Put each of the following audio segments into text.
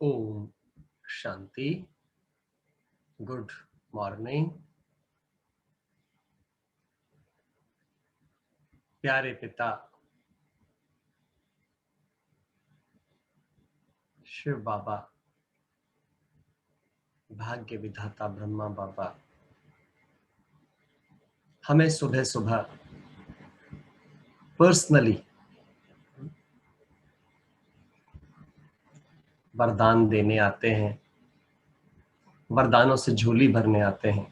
Om Shanti. Good morning प्यारे पिता शिव बाबा, भाग्य विधाता ब्रह्मा बाबा, हमें सुबह सुबह पर्सनली वरदान देने आते हैं, वरदानों से झोली भरने आते हैं।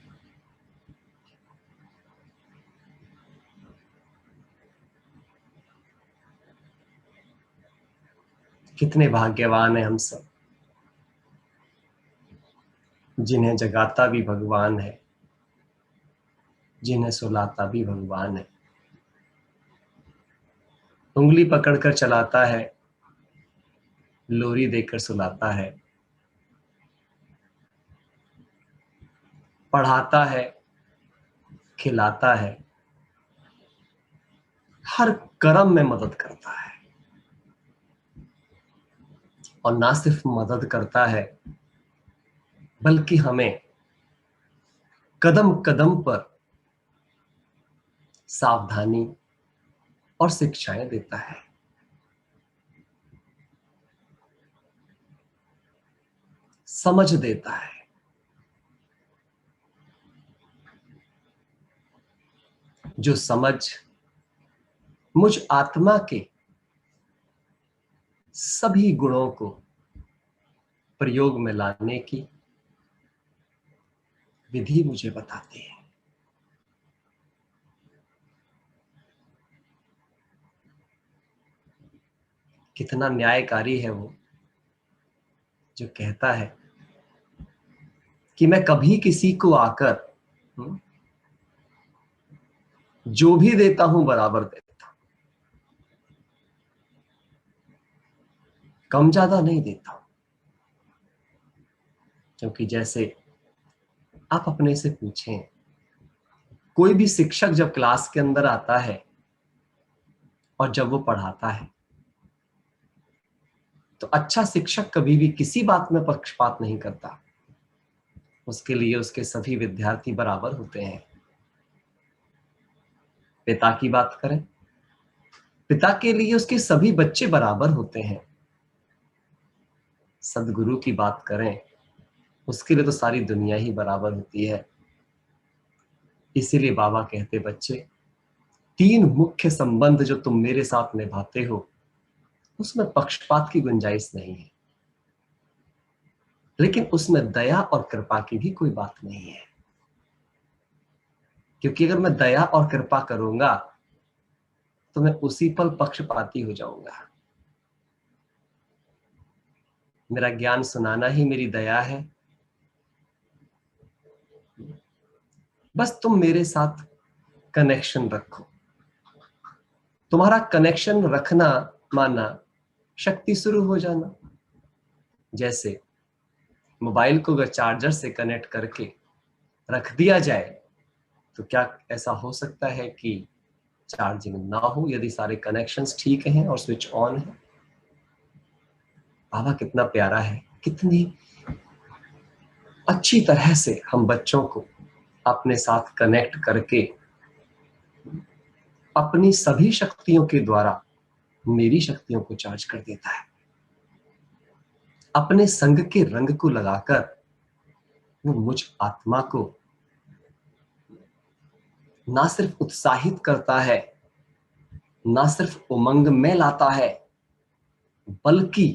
कितने भाग्यवान हैं हम सब, जिन्हें जगाता भी भगवान है, जिन्हें सुलाता भी भगवान है। उंगली पकड़कर चलाता है, लोरी देकर सुलाता है, पढ़ाता है, खिलाता है, हर कर्म में मदद करता है। और ना सिर्फ मदद करता है बल्कि हमें कदम कदम पर सावधानी और शिक्षाएं देता है। समझ देता है। जो समझ मुझ आत्मा के सभी गुणों को प्रयोग में लाने की विधि मुझे बताती है। कितना न्यायकारी है वो जो कहता है कि मैं कभी किसी को आकर जो भी देता हूं बराबर देता हूं, कम ज्यादा नहीं देता हूं। क्योंकि जैसे आप अपने से पूछें, कोई भी शिक्षक जब क्लास के अंदर आता है और जब वो पढ़ाता है तो अच्छा शिक्षक कभी भी किसी बात में पक्षपात नहीं करता। उसके लिए उसके सभी विद्यार्थी बराबर होते हैं। पिता की बात करें, पिता के लिए उसके सभी बच्चे बराबर होते हैं। सदगुरु की बात करें, उसके लिए तो सारी दुनिया ही बराबर होती है। इसीलिए बाबा कहते, बच्चे, तीन मुख्य संबंध जो तुम मेरे साथ निभाते हो उसमें पक्षपात की गुंजाइश नहीं है, लेकिन उसमें दया और कृपा की भी कोई बात नहीं है। क्योंकि अगर मैं दया और कृपा करूंगा तो मैं उसी पल पक्षपाती हो जाऊंगा। मेरा ज्ञान सुनाना ही मेरी दया है। बस तुम मेरे साथ कनेक्शन रखो। तुम्हारा कनेक्शन रखना माना शक्ति शुरू हो जाना। जैसे मोबाइल को अगर चार्जर से कनेक्ट करके रख दिया जाए तो क्या ऐसा हो सकता है कि चार्जिंग ना हो यदि सारे कनेक्शंस ठीक हैं और स्विच ऑन है? बाबा कितना प्यारा है, कितनी अच्छी तरह से हम बच्चों को अपने साथ कनेक्ट करके अपनी सभी शक्तियों के द्वारा मेरी शक्तियों को चार्ज कर देता है। अपने संग के रंग को लगाकर वो मुझ आत्मा को ना सिर्फ उत्साहित करता है, ना सिर्फ उमंग में लाता है, बल्कि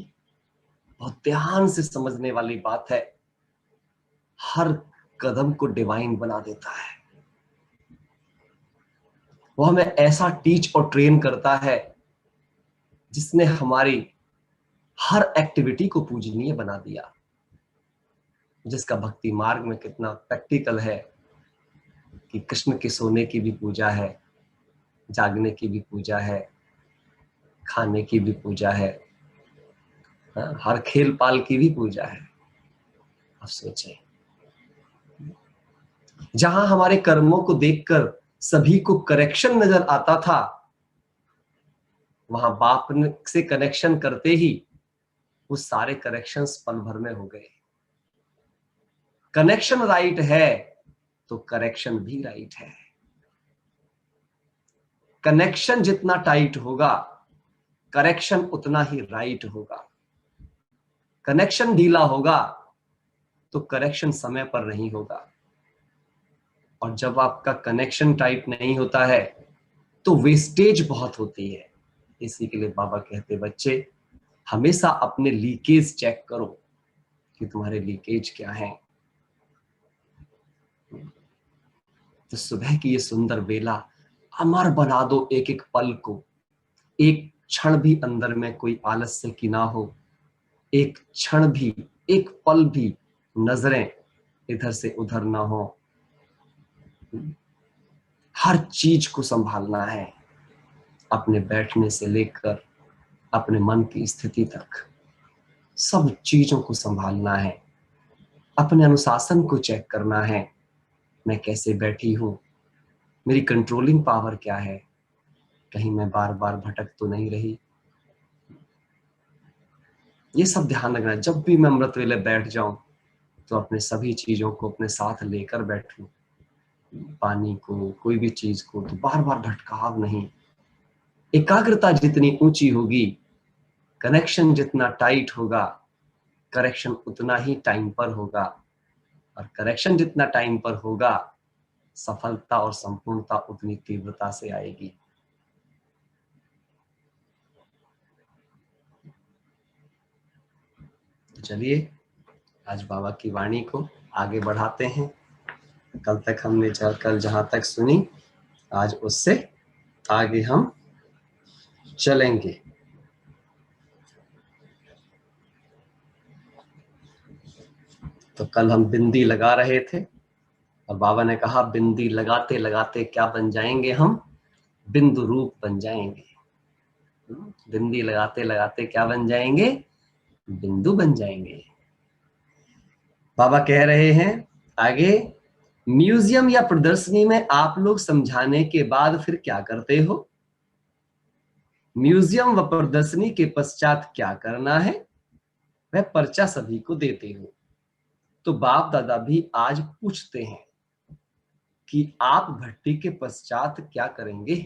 बहुत ध्यान से समझने वाली बात है, हर कदम को डिवाइन बना देता है। वो हमें ऐसा टीच और ट्रेन करता है जिसने हमारी हर एक्टिविटी को पूजनीय बना दिया। जिसका भक्ति मार्ग में कितना प्रैक्टिकल है कि कृष्ण के सोने की भी पूजा है, जागने की भी पूजा है, खाने की भी पूजा है, हर खेल पाल की भी पूजा है। आप सोचें, जहां हमारे कर्मों को देखकर सभी को करेक्शन नजर आता था, वहां बाप से कनेक्शन करते ही वो सारे करेक्शंस पल भर में हो गए। कनेक्शन राइट है तो करेक्शन भी राइट है। कनेक्शन जितना टाइट होगा करेक्शन उतना ही राइट होगा। कनेक्शन ढीला होगा तो करेक्शन समय पर नहीं होगा। और जब आपका कनेक्शन टाइट नहीं होता है तो वेस्टेज बहुत होती है। इसी के लिए बाबा कहते बच्चे हमेशा अपने लीकेज चेक करो कि तुम्हारे लीकेज क्या है। तो सुबह की ये सुंदर बेला अमर बना दो एक एक पल को। एक क्षण भी अंदर में कोई आलस्य की ना हो। एक क्षण भी, एक पल भी नजरें इधर से उधर ना हो। हर चीज को संभालना है, अपने बैठने से लेकर अपने मन की स्थिति तक सब चीजों को संभालना है। अपने अनुशासन को चेक करना है, मैं कैसे बैठी हूं, मेरी कंट्रोलिंग पावर क्या है, कहीं मैं बार बार भटक तो नहीं रही। ये सब ध्यान रखना। जब भी मैं अमृत वेले बैठ जाऊं तो अपने सभी चीजों को अपने साथ लेकर बैठूं, पानी को, कोई भी चीज को, तो बार बार भटकाव नहीं। एकाग्रता जितनी ऊंची होगी, कनेक्शन जितना टाइट होगा, करेक्शन उतना ही टाइम पर होगा। और करेक्शन जितना टाइम पर होगा, सफलता और संपूर्णता उतनी तीव्रता से आएगी। तो चलिए आज बाबा की वाणी को आगे बढ़ाते हैं। कल तक हमने कल जहां तक सुनी, आज उससे आगे हम चलेंगे। तो कल हम बिंदी लगा रहे थे और बाबा ने कहा बिंदी लगाते लगाते क्या बन जाएंगे हम, बिंदु रूप बन जाएंगे। बिंदी लगाते लगाते क्या बन जाएंगे, बिंदु बन जाएंगे। बाबा कह रहे हैं आगे, म्यूजियम या प्रदर्शनी में आप लोग समझाने के बाद फिर क्या करते हो? म्यूजियम व प्रदर्शनी के पश्चात क्या करना है? वह पर्चा सभी को देते हो। तो बाप दादा भी आज पूछते हैं कि आप भट्टी के पश्चात क्या करेंगे?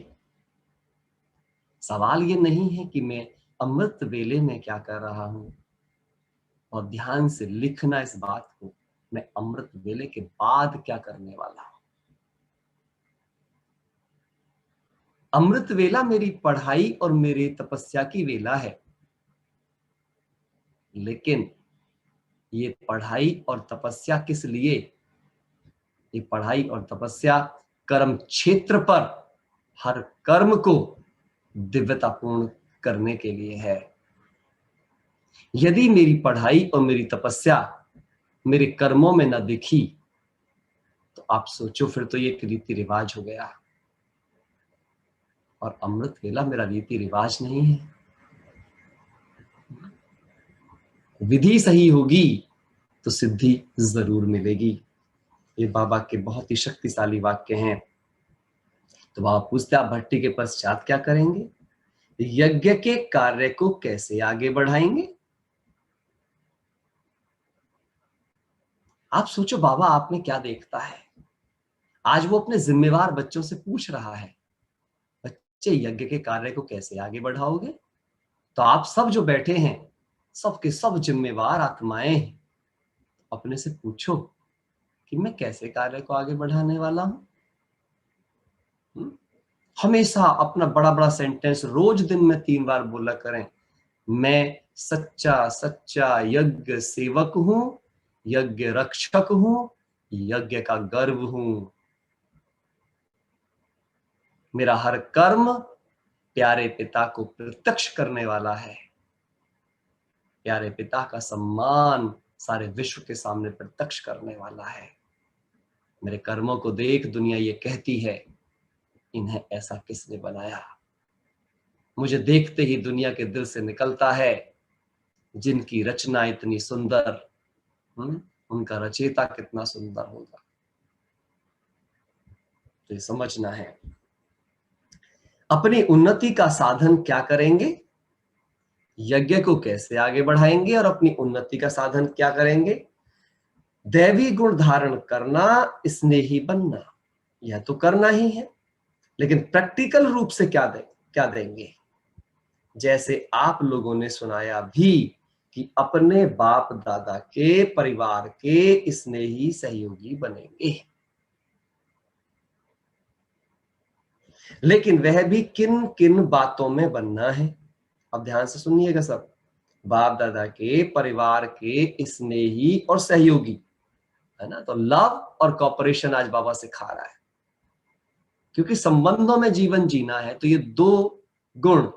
सवाल ये नहीं है कि मैं अमृत वेले में क्या कर रहा हूं, और ध्यान से लिखना इस बात को, मैं अमृत वेले के बाद क्या करने वाला हूं। अमृत वेला मेरी पढ़ाई और मेरी तपस्या की वेला है, लेकिन ये पढ़ाई और तपस्या किस लिए? ये पढ़ाई और तपस्या कर्म क्षेत्र पर हर कर्म को दिव्यतापूर्ण करने के लिए है। यदि मेरी पढ़ाई और मेरी तपस्या मेरे कर्मों में न दिखी तो आप सोचो, फिर तो ये एक रीति रिवाज हो गया। और अमृत वेला मेरा रीति रिवाज नहीं है। विधि सही होगी तो सिद्धि जरूर मिलेगी। ये बाबा के बहुत ही शक्तिशाली वाक्य हैं। तो बाबा पूछते आप भट्टी के पश्चात क्या करेंगे? यज्ञ के कार्य को कैसे आगे बढ़ाएंगे? आप सोचो बाबा आप में क्या देखता है। आज वो अपने जिम्मेवार बच्चों से पूछ रहा है, बच्चे यज्ञ के कार्य को कैसे आगे बढ़ाओगे? तो आप सब जो बैठे हैं, सबके सब जिम्मेवार आत्माएं, अपने से पूछो कि मैं कैसे कार्य को आगे बढ़ाने वाला हूं। हमेशा अपना बड़ा बड़ा सेंटेंस रोज दिन में 3 बार बोला करें, मैं सच्चा सच्चा यज्ञ सेवक हूं, यज्ञ रक्षक हूं, यज्ञ का गर्व हूं। मेरा हर कर्म प्यारे पिता को प्रत्यक्ष करने वाला है। प्यारे पिता का सम्मान सारे विश्व के सामने प्रत्यक्ष करने वाला है। मेरे कर्मों को देख दुनिया ये कहती है, इन्हें ऐसा किसने बनाया? मुझे देखते ही दुनिया के दिल से निकलता है, जिनकी रचना इतनी सुंदर, उनका रचयिता कितना सुंदर होगा। तो ये समझना है। अपनी उन्नति का साधन क्या करेंगे? यज्ञ को कैसे आगे बढ़ाएंगे और अपनी उन्नति का साधन क्या करेंगे? दैवी गुण धारण करना, स्नेही बनना, यह तो करना ही है। लेकिन प्रैक्टिकल रूप से क्या देंगे? जैसे आप लोगों ने सुनाया भी कि अपने बाप दादा के परिवार के स्नेही सहयोगी बनेंगे। लेकिन वह भी किन किन बातों में बनना है? अब ध्यान से सुनिएगा सब। बाप दादा के परिवार के स्नेही और सहयोगी, है ना? तो लव और कॉपरेशन आज बाबा सिखा रहा है, क्योंकि संबंधों में जीवन जीना है तो ये दो गुण,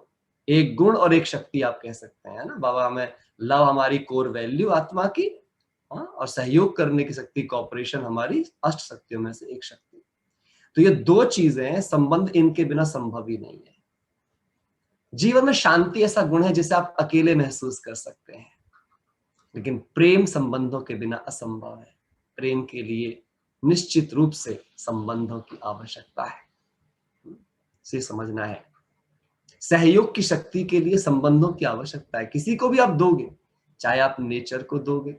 एक गुण और एक शक्ति आप कह सकते हैं, ना बाबा? हमें लव हमारी कोर वैल्यू आत्मा की, हाँ, और सहयोग करने की शक्ति कॉपरेशन हमारी अष्ट शक्तियों में से एक शक्ति। तो ये दो चीजें हैं, संबंध इनके बिना संभव ही नहीं है। जीवन में शांति ऐसा गुण है जिसे आप अकेले महसूस कर सकते हैं, लेकिन प्रेम संबंधों के बिना असंभव है। प्रेम के लिए निश्चित रूप से संबंधों की आवश्यकता है, इसे समझना है। सहयोग की शक्ति के लिए संबंधों की आवश्यकता है। किसी को भी आप दोगे, चाहे आप नेचर को दोगे,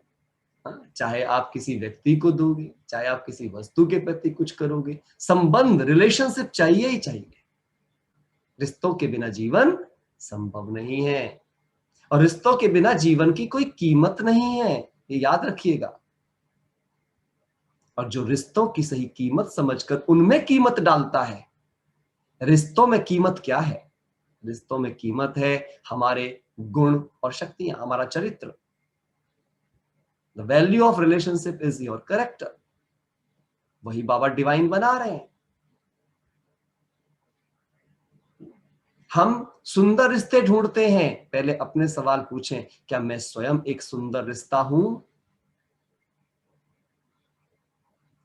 चाहे आप किसी व्यक्ति को दोगे, चाहे आप किसी वस्तु के प्रति कुछ करोगे, संबंध, रिलेशनशिप चाहिए ही चाहिए। रिश्तों के बिना जीवन संभव नहीं है, और रिश्तों के बिना जीवन की कोई कीमत नहीं है, ये याद रखिएगा। और जो रिश्तों की सही कीमत समझकर उनमें कीमत डालता है, रिश्तों में कीमत क्या है? रिश्तों में कीमत है हमारे गुण और शक्तियां, हमारा चरित्र। The value of relationship is your character. वही बाबा डिवाइन बना रहे हैं। हम सुंदर रिश्ते ढूंढते हैं, पहले अपने सवाल पूछें, क्या मैं स्वयं एक सुंदर रिश्ता हूं?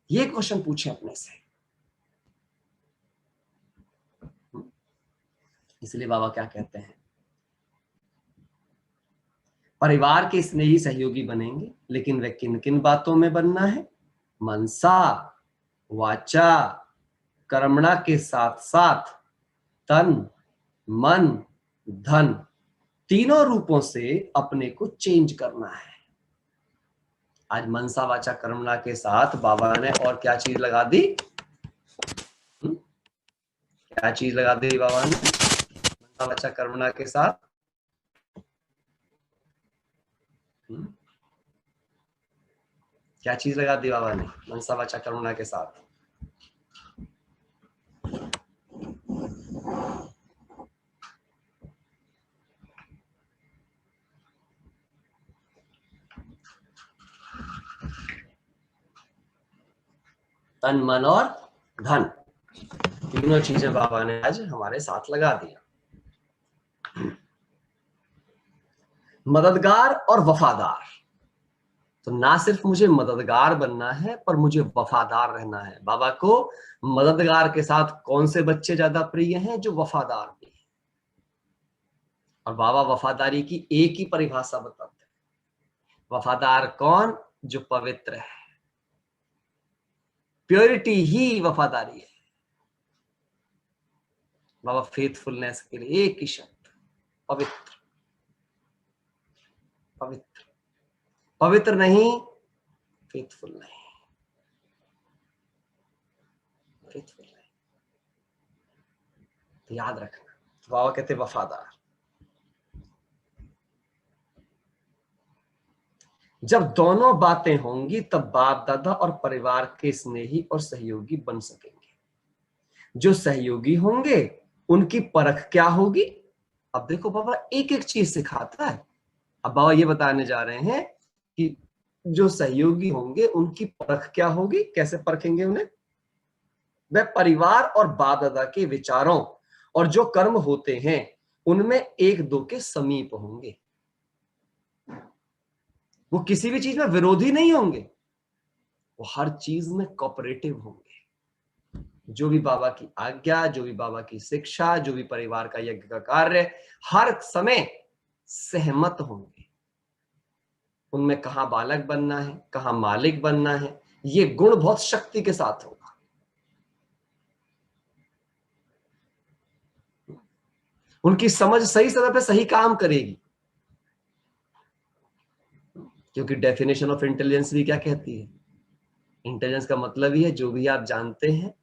ये क्वेश्चन पूछें अपने से। इसलिए बाबा क्या कहते हैं? परिवार के स्नेही सहयोगी बनेंगे, लेकिन वह किन किन बातों में बनना है? मनसा, वाचा, कर्मणा के साथ साथ तन, मन, धन, तीनों रूपों से अपने को चेंज करना है। आज मनसा वाचा कर्मणा के साथ बाबा ने और क्या चीज लगा दी? क्या चीज लगा दी बाबा ने मनसा वाचा कर्मणा के साथ? क्या चीज लगा दी बाबा ने मनसा वाचा कर्मणा के साथ? तन, मन और धन, तीनों चीजें बाबा ने आज हमारे साथ लगा दिया। मददगार और वफादार, तो ना सिर्फ मुझे मददगार बनना है, पर मुझे वफादार रहना है। बाबा को मददगार के साथ कौन से बच्चे ज्यादा प्रिय हैं? जो वफादार भी हैं। और बाबा वफादारी की एक ही परिभाषा बताते हैं। वफादार कौन? जो पवित्र है। प्योरिटी ही वफादारी है। बाबा फेथफुलनेस के लिए एक ही शब्द, पवित्र। पवित्र, पवित्र नहीं, फेथफुल नहीं, फेथफुल नहीं। तो याद रखना, तो बाबा कहते वफादार। जब दोनों बातें होंगी तब बाप दादा और परिवार के स्नेही और सहयोगी बन सकेंगे। जो सहयोगी होंगे उनकी परख क्या होगी? अब देखो बाबा एक एक चीज सिखाता है। अब बाबा ये बताने जा रहे हैं कि जो सहयोगी होंगे उनकी परख क्या होगी, कैसे परखेंगे उन्हें? वह परिवार और बाप दादा के विचारों और जो कर्म होते हैं उनमें एक दो के समीप होंगे। वो किसी भी चीज में विरोधी नहीं होंगे, वो हर चीज में कोऑपरेटिव होंगे। जो भी बाबा की आज्ञा, जो भी बाबा की शिक्षा, जो भी परिवार का यज्ञ का कार्य, हर समय सहमत होंगे। उनमें कहां बालक बनना है, कहां मालिक बनना है, ये गुण बहुत शक्ति के साथ होगा। उनकी समझ सही समय पे सही काम करेगी। क्योंकि डेफिनेशन ऑफ इंटेलिजेंस भी क्या कहती है? इंटेलिजेंस का मतलब ही है जो भी आप जानते हैं,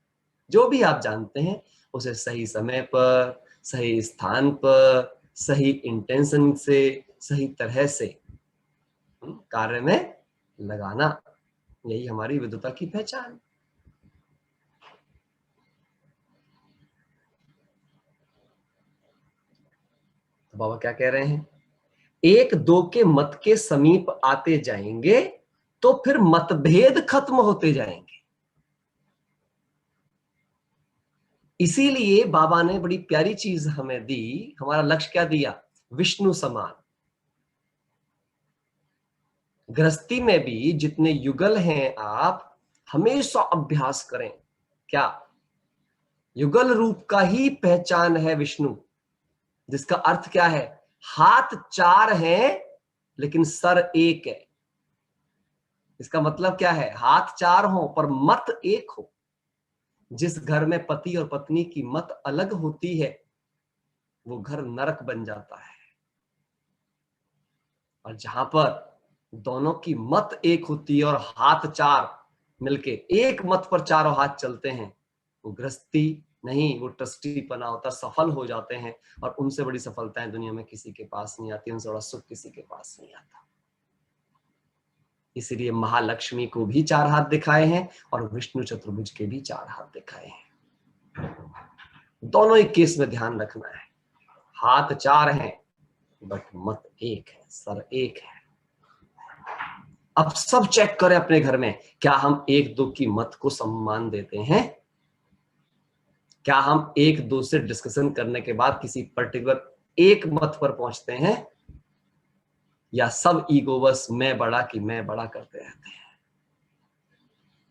जो भी आप जानते हैं उसे सही समय पर, सही स्थान पर, सही इंटेंशन से, सही तरह से कार्य में लगाना, यही हमारी विद्वता की पहचान। तो बाबा क्या कह रहे हैं? एक दो के मत के समीप आते जाएंगे तो फिर मतभेद खत्म होते जाएंगे। इसीलिए बाबा ने बड़ी प्यारी चीज हमें दी। हमारा लक्ष्य क्या दिया? विष्णु समान। गृहस्थी में भी जितने युगल हैं आप हमेशा अभ्यास करें। क्या? युगल रूप का ही पहचान है विष्णु, जिसका अर्थ क्या है? हाथ चार हैं लेकिन सर एक है। इसका मतलब क्या है? हाथ चार हो पर मत एक हो। जिस घर में पति और पत्नी की मत अलग होती है वो घर नरक बन जाता है, और जहां पर दोनों की मत एक होती है और हाथ चार मिलके एक मत पर चारों हाथ चलते हैं, वो गृहस्थी नहीं, वो ट्रस्टी पना होता, सफल हो जाते हैं। और उनसे बड़ी सफलताएं दुनिया में किसी के पास नहीं आती, उनसे बड़ा सुख किसी के पास नहीं आता। इसलिए महालक्ष्मी को भी चार हाथ दिखाए हैं और विष्णु चतुर्भुज के भी चार हाथ दिखाए हैं। दोनों ही केस में ध्यान रखना है, हाथ चार हैं बट मत एक है, सर एक है। अब सब चेक करें अपने घर में, क्या हम एक दो की मत को सम्मान देते हैं? क्या हम एक दो से डिस्कशन करने के बाद किसी पर्टिकुलर एक मत पर पहुंचते हैं, या सब ईगो बस मैं बड़ा कि मैं बड़ा करते रहते हैं?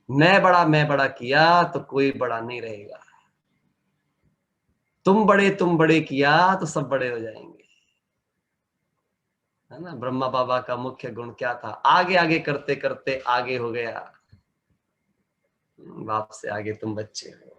मैं बड़ा किया तो कोई बड़ा नहीं रहेगा। तुम बड़े किया तो सब बड़े हो जाएंगे, है ना? ब्रह्मा बाबा का मुख्य गुण क्या था? आगे आगे करते करते आगे हो गया। बाप से आगे तुम बच्चे हो।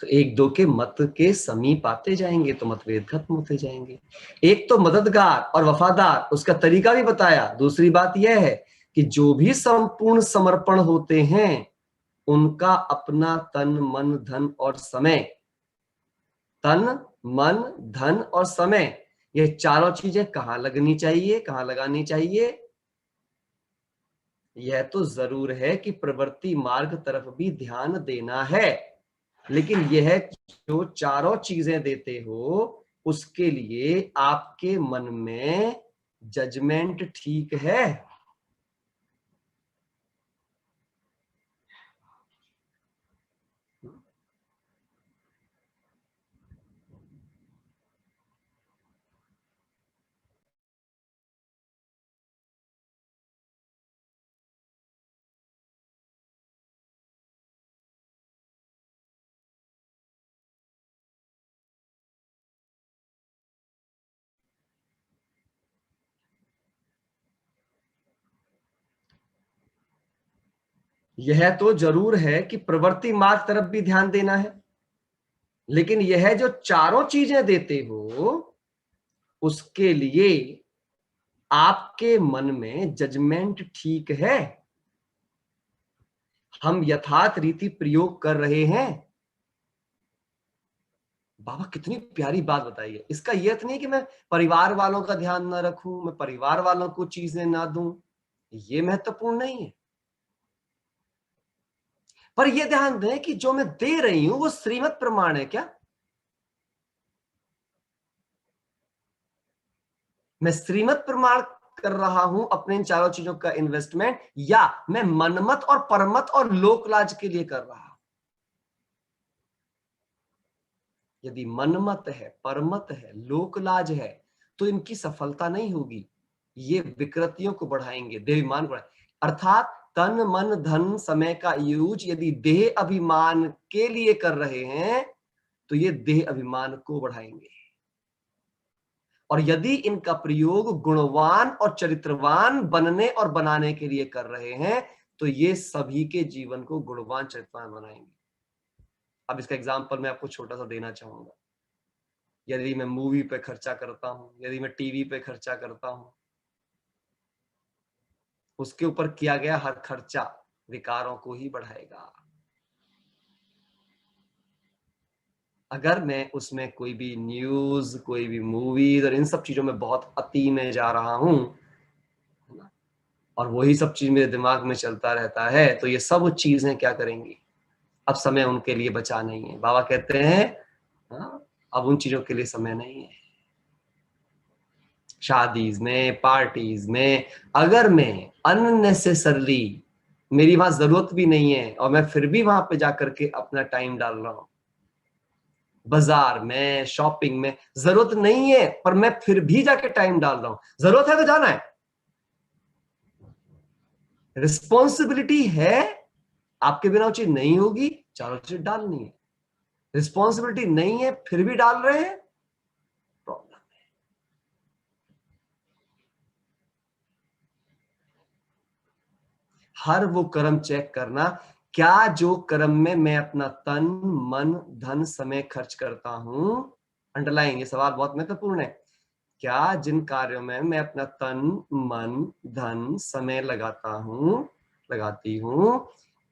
तो एक दो के मत के समीप आते जाएंगे तो मतभेद खत्म होते जाएंगे। एक तो मददगार और वफादार, उसका तरीका भी बताया। दूसरी बात यह है कि जो भी संपूर्ण समर्पण होते हैं उनका अपना तन मन धन और समय, तन मन धन और समय, ये चारों चीजें कहां लगनी चाहिए, कहां लगानी चाहिए? यह तो जरूर है कि प्रवृत्ति मार्ग तरफ भी ध्यान देना है, लेकिन यह जो चारों चीजें देते हो उसके लिए आपके मन में जजमेंट ठीक है? यह तो जरूर है कि प्रवृत्ति मार्ग तरफ भी ध्यान देना है, लेकिन यह जो चारों चीजें देते हो उसके लिए आपके मन में जजमेंट ठीक है? हम यथार्थ रीति प्रयोग कर रहे हैं? बाबा कितनी प्यारी बात बताई है। इसका यह अर्थ नहीं कि मैं परिवार वालों का ध्यान ना रखूं, मैं परिवार वालों को चीजें ना दूं, ये महत्वपूर्ण नहीं है। पर यह ध्यान दें कि जो मैं दे रही हूं वो श्रीमत प्रमाण है क्या? मैं श्रीमत प्रमाण कर रहा हूं अपने इन चारों चीजों का इन्वेस्टमेंट, या मैं मनमत और परमत और लोकलाज के लिए कर रहा हूं? यदि मनमत है, परमत है, लोकलाज है तो इनकी सफलता नहीं होगी। ये विकृतियों को बढ़ाएंगे, देहाभिमान को बढ़ाएंगे। अर्थात तन मन धन समय का यूज यदि देह अभिमान के लिए कर रहे हैं तो ये देह अभिमान को बढ़ाएंगे, और यदि इनका प्रयोग गुणवान और चरित्रवान बनने और बनाने के लिए कर रहे हैं तो ये सभी के जीवन को गुणवान चरित्रवान बनाएंगे। अब इसका एग्जाम्पल मैं आपको छोटा सा देना चाहूंगा। यदि मैं मूवी पे खर्चा करता हूं, यदि मैं टीवी पे खर्चा करता हूं, उसके ऊपर किया गया हर खर्चा विकारों को ही बढ़ाएगा। अगर मैं उसमें कोई भी न्यूज, कोई भी मूवीज और इन सब चीजों में बहुत अति में जा रहा हूं और वही सब चीज मेरे दिमाग में चलता रहता है, तो ये सब चीजें क्या करेंगी, अब समय उनके लिए बचा नहीं है। बाबा कहते हैं हाँ, अब उन चीजों के लिए समय नहीं है। शादीज में, पार्टीज में अगर मैं अननेसेसरली, मेरी वहां जरूरत भी नहीं है और मैं फिर भी वहां पे जाकर के अपना टाइम डाल रहा हूं, बाजार में, शॉपिंग में, जरूरत नहीं है पर मैं फिर भी जाके टाइम डाल रहा हूं। जरूरत है तो जाना है, रिस्पॉन्सिबिलिटी है, आपके बिना वो चीज नहीं होगी, चारों चीज डालनी है। रिस्पॉन्सिबिलिटी नहीं है फिर भी डाल रहे हैं, प्रॉब्लम है। हर वो कर्म चेक करना, क्या जो कर्म में मैं अपना तन, मन, धन, समय खर्च करता हूं, अंडरलाइन, ये सवाल बहुत महत्वपूर्ण है, क्या जिन कार्यों में मैं अपना तन, मन, धन, समय लगाता हूं, लगाती हूं,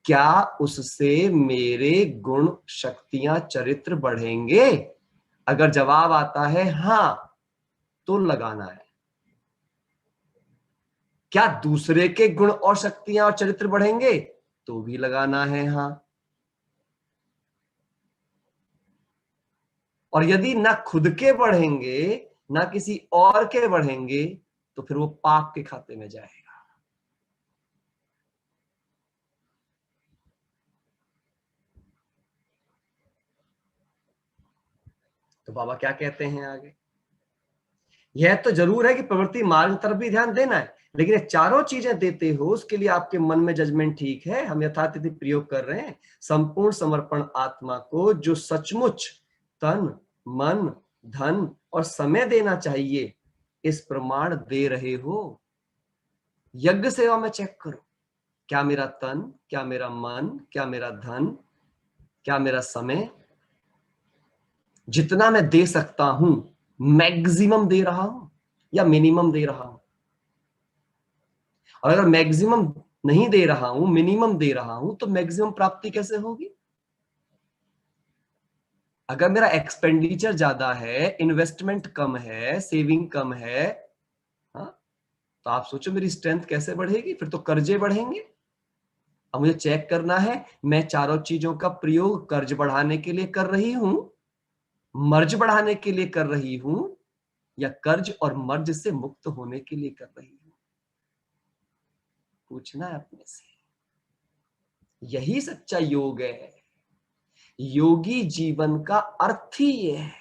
क्या उससे मेरे गुण, शक्तियां, चरित्र बढ़ेंगे? अगर जवाब आता है हां, तो लगाना है। क्या दूसरे के गुण और शक्तियां और चरित्र बढ़ेंगे? तो भी लगाना है हां। और यदि ना खुद के बढ़ेंगे, ना किसी और के बढ़ेंगे, तो फिर वो पाप के खाते में जाएगा। तो बाबा क्या कहते हैं आगे, यह तो जरूर है कि प्रवृत्ति मार्ग तरफ भी ध्यान देना है, लेकिन ये चारों चीजें देते हो उसके लिए आपके मन में जजमेंट ठीक है, हम यथातिथि प्रयोग कर रहे हैं। संपूर्ण समर्पण आत्मा को जो सचमुच तन, मन, धन और समय देना चाहिए, इस प्रमाण दे रहे हो। यज्ञ सेवा में चेक करो, क्या मेरा तन, क्या मेरा मन, क्या मेरा धन, क्या मेरा समय, जितना मैं दे सकता हूं मैक्सिमम दे रहा हूं या मिनिमम दे रहा हूं? और अगर मैक्सिमम नहीं दे रहा हूं, मिनिमम दे रहा हूं, तो मैक्सिमम प्राप्ति कैसे होगी? अगर मेरा एक्सपेंडिचर ज्यादा है, इन्वेस्टमेंट कम है, सेविंग कम है, हाँ, तो आप सोचो मेरी स्ट्रेंथ कैसे बढ़ेगी? फिर तो कर्जे बढ़ेंगे। अब मुझे चेक करना है, मैं चारों चीजों का प्रयोग कर्ज बढ़ाने के लिए कर रही हूं, मर्ज बढ़ाने के लिए कर रही हूं, या कर्ज और मर्ज से मुक्त होने के लिए कर रही हूं? पूछना है अपने से। यही सच्चा योग है। योगी जीवन का अर्थ ही ये है।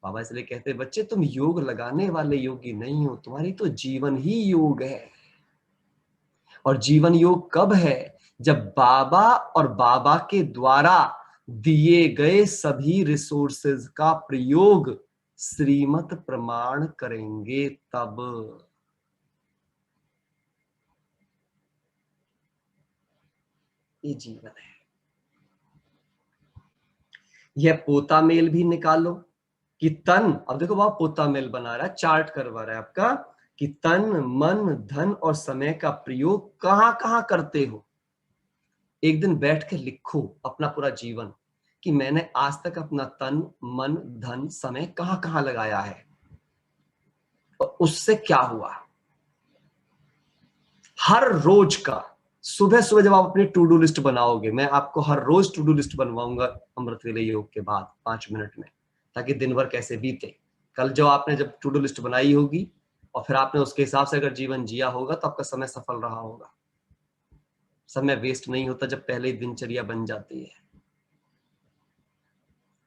बाबा इसलिए कहते हैं, बच्चे तुम योग लगाने वाले योगी नहीं हो, तुम्हारी तो जीवन ही योग है। और जीवन योग कब है? जब बाबा और बाबा के द्वारा दिए गए सभी रिसोर्सेज का प्रयोग श्रीमत प्रमाण करेंगे, तब। ये जीवन है। यह पोता मेल भी निकालो कि तन, अब देखो वहां पोता मेल बना रहा है, चार्ट करवा रहा है आपका, कि तन, मन, धन और समय का प्रयोग कहां कहां करते हो। एक दिन बैठ के लिखो अपना पूरा जीवन, कि मैंने आज तक अपना तन, मन, धन, समय कहां कहां लगाया है और उससे क्या हुआ। हर रोज का सुबह सुबह जब आप अपनी टू डू लिस्ट बनाओगे, मैं आपको हर रोज टू डू लिस्ट बनवाऊंगा अमृत वेले योग के बाद 5 मिनट में, ताकि दिन भर कैसे बीते। कल जो आपने जब टू डू लिस्ट बनाई होगी और फिर आपने उसके हिसाब से अगर जीवन जिया होगा, तो आपका समय सफल रहा होगा। समय वेस्ट नहीं होता जब पहले ही दिनचर्या बन जाती है।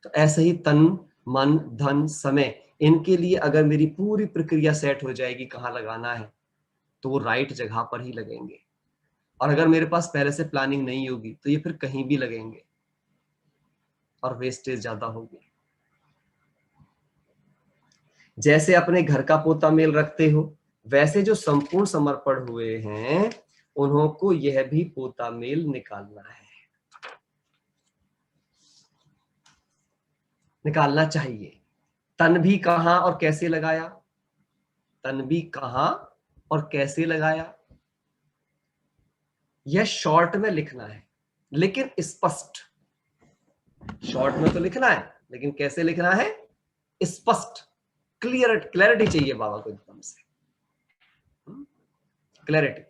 तो ऐसे ही तन, मन, धन, समय, इनके लिए अगर मेरी पूरी प्रक्रिया सेट हो जाएगी कहाँ लगाना है, तो वो राइट जगह पर ही लगेंगे। और अगर मेरे पास पहले से प्लानिंग नहीं होगी, तो ये फिर कहीं भी लगेंगे और वेस्टेज ज्यादा होगी। जैसे अपने घर का पोता मेल रखते हो, वैसे जो संपूर्ण समर्पण हुए हैं, उन्हों को यह भी पोता मेल निकालना है, निकालना चाहिए। तन भी कहां और कैसे लगाया, तन भी कहां और कैसे लगाया, यह शॉर्ट में लिखना है, लेकिन स्पष्ट। शॉर्ट में तो लिखना है, लेकिन कैसे लिखना है, स्पष्ट। क्लैरिटी चाहिए बाबा को एकदम से, क्लैरिटी।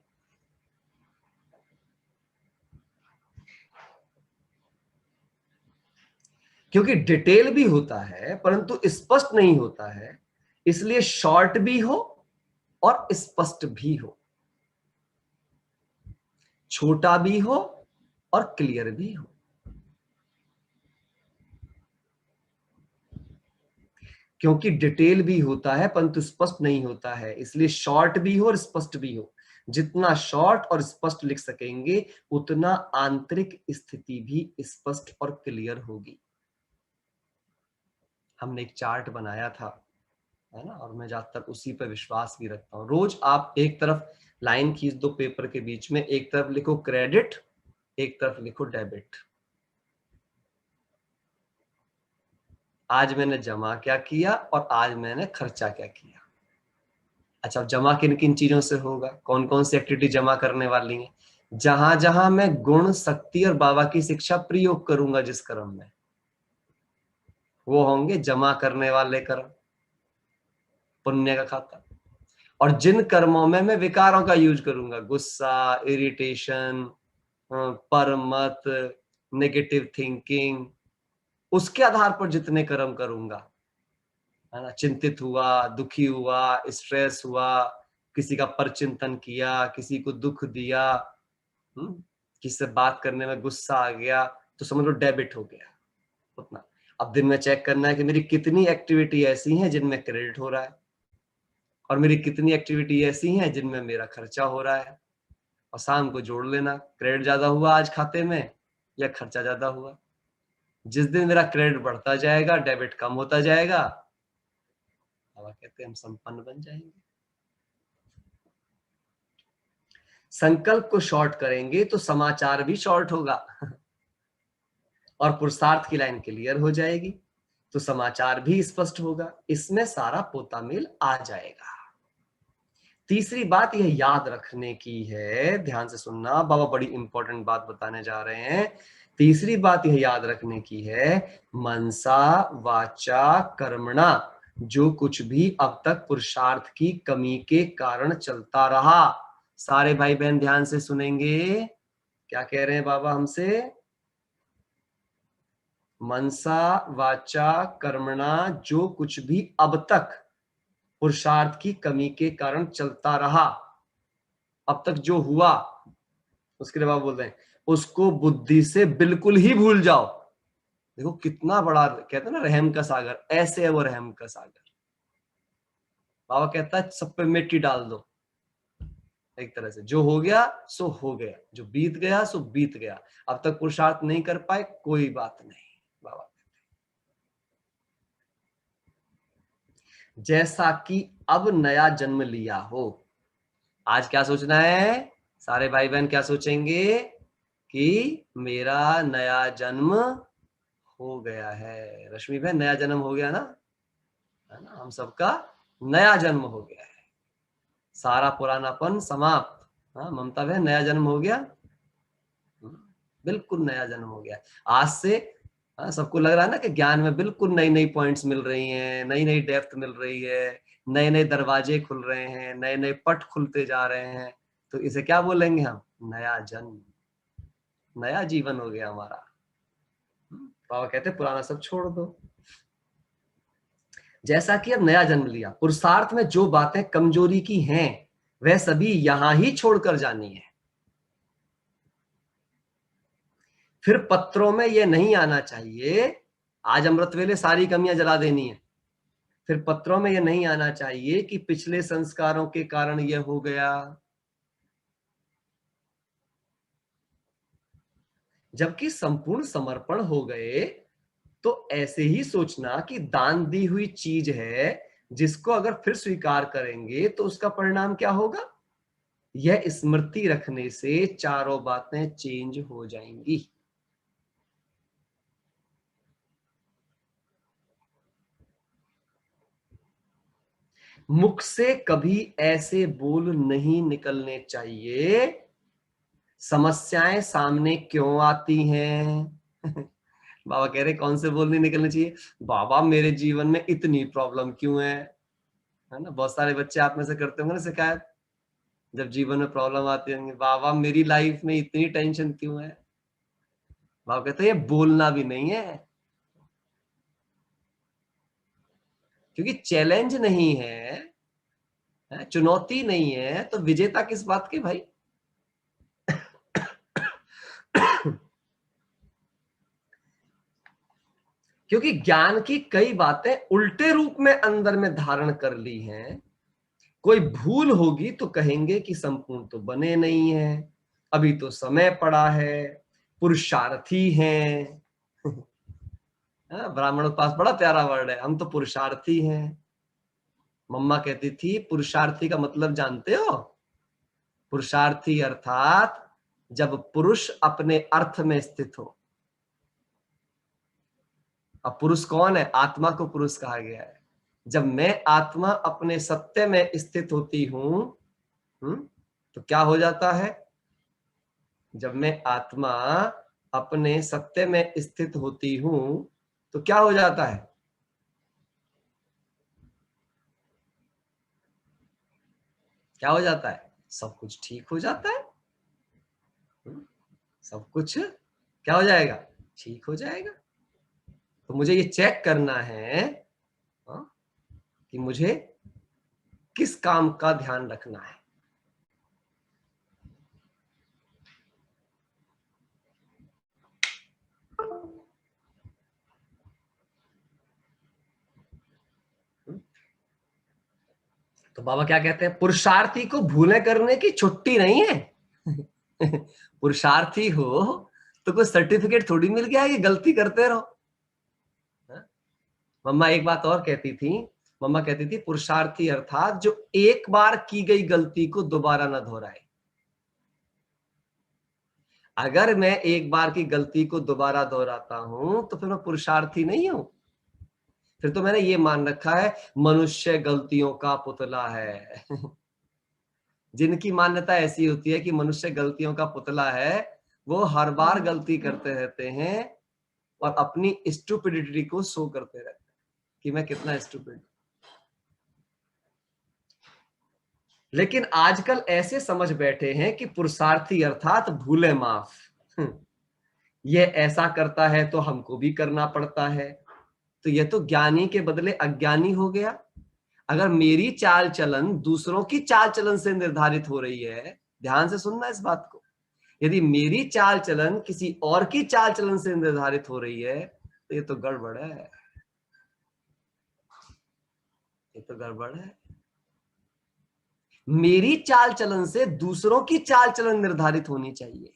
क्योंकि डिटेल भी होता है परंतु स्पष्ट नहीं होता है, इसलिए शॉर्ट भी हो और स्पष्ट भी हो, छोटा भी हो और क्लियर भी हो। क्योंकि डिटेल भी होता है परंतु स्पष्ट नहीं होता है, इसलिए शॉर्ट भी हो और स्पष्ट भी हो। जितना शॉर्ट और स्पष्ट लिख सकेंगे उतना आंतरिक स्थिति भी स्पष्ट और क्लियर होगी। हमने एक चार्ट बनाया था, है ना, और मैं ज्यादातर उसी पर विश्वास भी रखता हूँ। रोज आप एक तरफ लाइन खींच दो पेपर के बीच में, एक तरफ लिखो क्रेडिट, एक तरफ लिखो डेबिट। आज मैंने जमा क्या किया और आज मैंने खर्चा क्या किया। अच्छा, अब जमा किन किन चीजों से होगा, कौन कौन सी एक्टिविटी जमा करने वाली है, जहां जहां मैं गुण, शक्ति और बाबा की शिक्षा प्रयोग करूंगा जिस कर्म में, वो होंगे जमा करने वाले कर्म, पुण्य का खाता। और जिन कर्मों में मैं विकारों का यूज करूंगा, गुस्सा, इरिटेशन, परमत, नेगेटिव थिंकिंग, उसके आधार पर जितने कर्म करूंगा, है ना, चिंतित हुआ, दुखी हुआ, स्ट्रेस हुआ, किसी का परचिंतन किया, किसी को दुख दिया, किसी से बात करने में गुस्सा आ गया, तो समझ लो डेबिट हो गया उतना। अब दिन में चेक करना है कि मेरी कितनी एक्टिविटी ऐसी हैं जिनमें क्रेडिट हो रहा है और मेरी कितनी एक्टिविटी ऐसी हैं जिनमें मेरा खर्चा हो रहा है, और शाम को जोड़ लेना, क्रेडिट ज्यादा हुआ आज खाते में या खर्चा ज्यादा हुआ। जिस दिन मेरा क्रेडिट बढ़ता जाएगा, डेबिट कम होता जाएगा, बाबा कहते हैं हम संपन्न बन जाएंगे। संकल्प को शॉर्ट करेंगे तो समाचार भी शॉर्ट होगा और पुरुषार्थ की लाइन क्लियर हो जाएगी तो समाचार भी स्पष्ट होगा। इसमें सारा पोतामेल आ जाएगा। तीसरी बात यह याद रखने की है, ध्यान से सुनना, बाबा बड़ी इंपॉर्टेंट बात बताने जा रहे हैं। तीसरी बात यह याद रखने की है, मनसा वाचा कर्मणा, जो कुछ भी अब तक पुरुषार्थ की कमी के कारण चलता रहा, सारे भाई बहन ध्यान से सुनेंगे, क्या कह रहे हैं बाबा हमसे, मनसा वाचा कर्मणा, जो कुछ भी अब तक पुरुषार्थ की कमी के कारण चलता रहा, अब तक जो हुआ, उसके लिए बाबा बोल रहे हैं उसको बुद्धि से बिल्कुल ही भूल जाओ। देखो कितना बड़ा, कहते हैं ना रहम का सागर, ऐसे है वो रहम का सागर। बाबा कहता है सब पे मिट्टी डाल दो, एक तरह से जो हो गया सो हो गया, जो बीत गया सो बीत गया, अब तक पुरुषार्थ नहीं कर पाए कोई बात नहीं। बाबा जैसा कि अब नया जन्म लिया हो, आज क्या सोचना है सारे भाई बहन, क्या सोचेंगे कि मेरा नया जन्म हो गया है। रश्मि बहन नया जन्म हो गया ना, है ना, हम सबका नया जन्म हो गया है, सारा पुरानापन समाप्त। हाँ ममता बहन नया जन्म हो गया, बिल्कुल नया जन्म हो गया आज से। हाँ, सबको लग रहा है ना कि ज्ञान में बिल्कुल नई नई पॉइंट्स मिल रही हैं, नई नई डेप्थ मिल रही है, नए नए दरवाजे खुल रहे हैं, नए नए पट खुलते जा रहे हैं, तो इसे क्या बोलेंगे हम, नया जन्म, नया जीवन हो गया हमारा। बाबा कहते पुराना सब छोड़ दो। जैसा कि अब नया जन्म लिया, पुरुषार्थ में जो बातें कमजोरी की हैं वह सभी यहां ही छोड़कर जानी है। फिर पत्रों में यह नहीं आना चाहिए आज अमृत वेले सारी कमियां जला देनी है, फिर पत्रों में यह नहीं आना चाहिए कि पिछले संस्कारों के कारण यह हो गया। जबकि संपूर्ण समर्पण हो गए तो ऐसे ही सोचना कि दान दी हुई चीज है जिसको अगर फिर स्वीकार करेंगे तो उसका परिणाम क्या होगा, यह स्मृति रखने से चारों बातें चेंज हो जाएंगी। मुख से कभी ऐसे बोल नहीं निकलने चाहिए, समस्याएं सामने क्यों आती हैं। बाबा कह रहे कौन से बोल नहीं निकलने चाहिए? बाबा मेरे जीवन में इतनी प्रॉब्लम क्यों है ना? बहुत सारे बच्चे आप में से करते होंगे ना शिकायत, जब जीवन में प्रॉब्लम आती होंगी, बाबा मेरी लाइफ में इतनी टेंशन क्यों है? बाबा कहते हैं ये बोलना भी नहीं है, क्योंकि चैलेंज नहीं है, चुनौती नहीं है, तो विजेता किस बात के भाई? क्योंकि ज्ञान की कई बातें उल्टे रूप में अंदर में धारण कर ली हैं। कोई भूल होगी तो कहेंगे कि संपूर्ण तो बने नहीं है, अभी तो समय पड़ा है, पुरुषार्थी हैं। ब्राह्मणों के पास बड़ा प्यारा वर्ड है, हम तो पुरुषार्थी हैं। मम्मा कहती थी पुरुषार्थी का मतलब जानते हो? पुरुषार्थी अर्थात जब पुरुष अपने अर्थ में स्थित हो। अब पुरुष कौन है? आत्मा को पुरुष कहा गया है। जब मैं आत्मा अपने सत्य में स्थित होती हूं, तो क्या हो जाता है? जब मैं आत्मा अपने सत्य में स्थित होती हूं तो क्या हो जाता है? क्या हो जाता है? सब कुछ ठीक हो जाता है। सब कुछ क्या हो जाएगा? ठीक हो जाएगा। तो मुझे ये चेक करना है कि मुझे किस काम का ध्यान रखना है। तो बाबा क्या कहते हैं? पुरुषार्थी को भूले करने की छुट्टी नहीं है। पुरुषार्थी हो तो कोई सर्टिफिकेट थोड़ी मिल गया कि गलती करते रहो। मम्मा एक बात और कहती थी, मम्मा कहती थी पुरुषार्थी अर्थात जो एक बार की गई गलती को दोबारा न दोहराए। अगर मैं एक बार की गलती को दोबारा दोहराता हूं तो फिर मैं पुरुषार्थी नहीं हूं। फिर तो मैंने ये मान रखा है मनुष्य गलतियों का पुतला है। जिनकी मान्यता ऐसी होती है कि मनुष्य गलतियों का पुतला है, वो हर बार गलती करते रहते हैं और अपनी स्टूपिडिटी को शो करते रहते हैं कि मैं कितना स्टूपिड। लेकिन आजकल ऐसे समझ बैठे हैं कि पुरुषार्थी अर्थात भूले माफ। ये ऐसा करता है तो हमको भी करना पड़ता है, तो ये तो ज्ञानी के बदले अज्ञानी हो गया। अगर मेरी चाल चलन दूसरों की चाल चलन से निर्धारित हो रही है, ध्यान से सुनना इस बात को, यदि मेरी चाल चलन किसी और की चाल चलन से निर्धारित हो रही है तो ये तो गड़बड़ है, ये तो गड़बड़ है। मेरी चाल चलन से दूसरों की चाल चलन निर्धारित होनी चाहिए।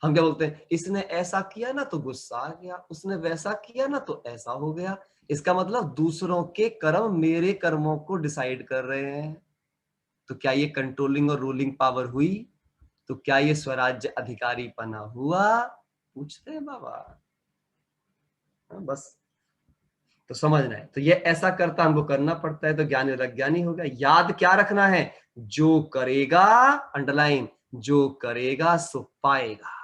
हम क्या बोलते हैं? इसने ऐसा किया ना तो गुस्सा आ गया, उसने वैसा किया ना तो ऐसा हो गया। इसका मतलब दूसरों के कर्म मेरे कर्मों को डिसाइड कर रहे हैं। तो क्या ये कंट्रोलिंग और रूलिंग पावर हुई? तो क्या ये स्वराज्य अधिकारी पना हुआ? पूछते हैं बाबा। बस तो समझना है, तो ये ऐसा करता हमको करना पड़ता है, तो ज्ञानी और अज्ञानी होगा। याद क्या रखना है? जो करेगा, अंडरलाइन, जो करेगा सो पाएगा।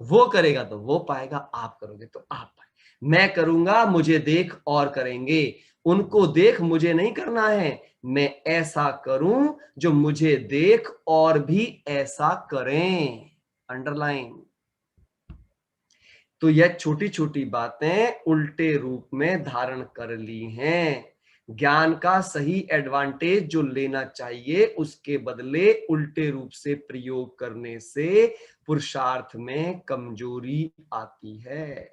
वो करेगा तो वो पाएगा, आप करोगे तो आप पाएंगे। मैं करूंगा, मुझे देख और करेंगे, उनको देख मुझे नहीं करना है। मैं ऐसा करूं जो मुझे देख और भी ऐसा करें, अंडरलाइन। तो यह छोटी छोटी बातें उल्टे रूप में धारण कर ली हैं। ज्ञान का सही एडवांटेज जो लेना चाहिए उसके बदले उल्टे रूप से प्रयोग करने से पुरुषार्थ में कमजोरी आती है।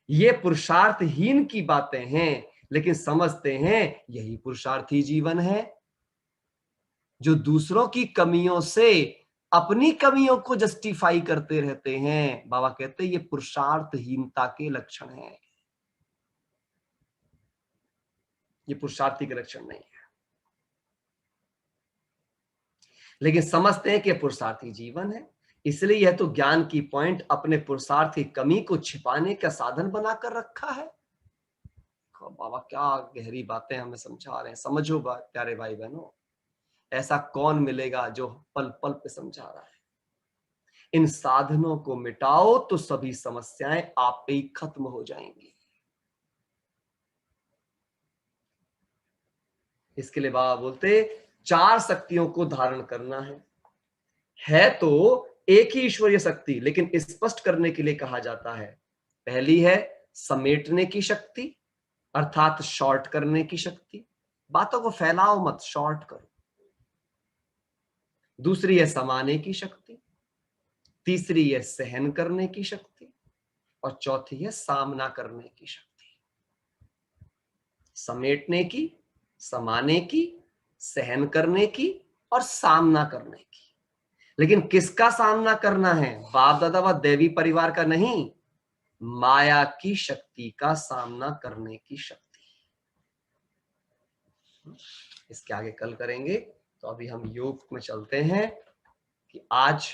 ये पुरुषार्थहीन की बातें हैं, लेकिन समझते हैं यही पुरुषार्थी जीवन है। जो दूसरों की कमियों से अपनी कमियों को जस्टिफाई करते रहते हैं, बाबा कहते हैं ये पुरुषार्थहीनता के लक्षण हैं, ये पुरुषार्थी के लक्षण नहीं है। लेकिन समझते हैं कि पुरुषार्थी जीवन है। इसलिए यह तो ज्ञान की पॉइंट अपने पुरुषार्थ की कमी को छिपाने का साधन बनाकर रखा है। बाबा क्या गहरी बातें हमें समझा रहे हैं। समझो प्यारे भाई बहनों, ऐसा कौन मिलेगा जो पल पल पे समझा रहा है। इन साधनों को मिटाओ तो सभी समस्याएं आप ही खत्म हो जाएंगी। इसके लिए बाबा बोलते 4 शक्तियों को धारण करना है तो एक ही ईश्वरीय शक्ति, लेकिन स्पष्ट करने के लिए कहा जाता है। पहली है समेटने की शक्ति, अर्थात शॉर्ट करने की शक्ति। बातों को फैलाओ मत, शॉर्ट करो। दूसरी है समाने की शक्ति, तीसरी है सहन करने की शक्ति, और चौथी है सामना करने की शक्ति। समेटने की, समाने की, सहन करने की और सामना करने की। लेकिन किसका सामना करना है? बाप दादा व देवी परिवार का नहीं, माया की शक्ति का सामना करने की शक्ति। इसके आगे कल करेंगे। तो अभी हम योग में चलते हैं कि आज